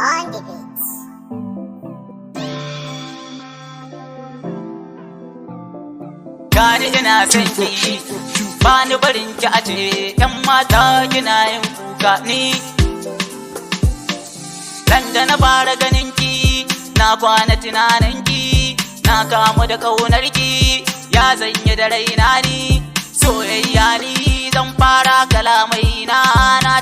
on the beats. Gani ina son ki, ba ni barin ki a ce, ‘yan mata kina yin kuka ni. Dan da na fara ganin ki, na kwana tunanin ki, na kamu da ƙaunar ki, ya zanye da raina ni. Soyayya ni zan fara kalamai na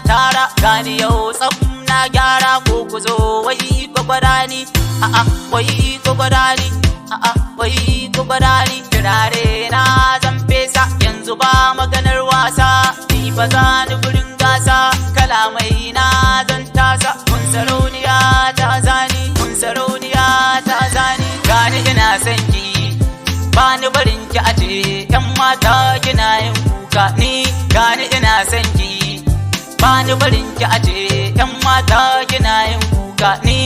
tara, gani yau tsaf na gyara ko ku zo wai gwagwada ni, a'a wai gwagwada ni, a'a wai gwagwada ni. Turare na zan fesa yanzu ba maganar wasa, ni ba za ni gurin gasa, kalamai na zan tasa. Kun sarauniya ta zani, kun sarauniya ta zani. Gani ina son ki, ba ni barin ki a ce, ‘yan mata kina yin kuka ni. Gani ina son ki, ba ni barin ki a ce, ‘yan mata kina yin kuka ni.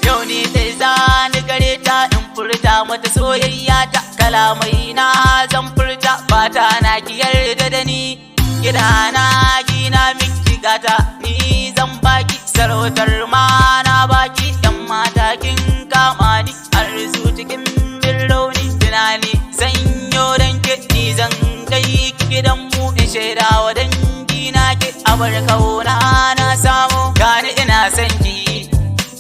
Yau ni dai zani gare ta in furta mata soyayya ta, kalamai na zan furta fata na ki yarda da ni. Gida na gina miki gata, ni zan baki sarautar ma na baki. ‘Yan mata kin kama ni har su cikin bin rauni, tunani zan yo dan ke, ni zan kai ki gidan mu in shaida wa dangi na ke. Abar kauna na samu, gani ina son ki,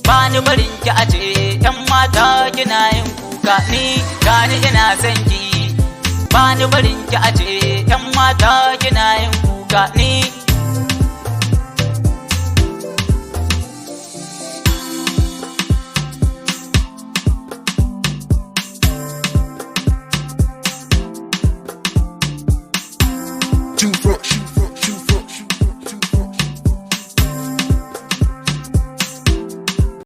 ba ni barin ki a ce, ‘yan mata kina yin kuka ni. Gani ina son ki, ba ni barin ki a ce, ‘yan mata kina yin kuka ni. Too fresh.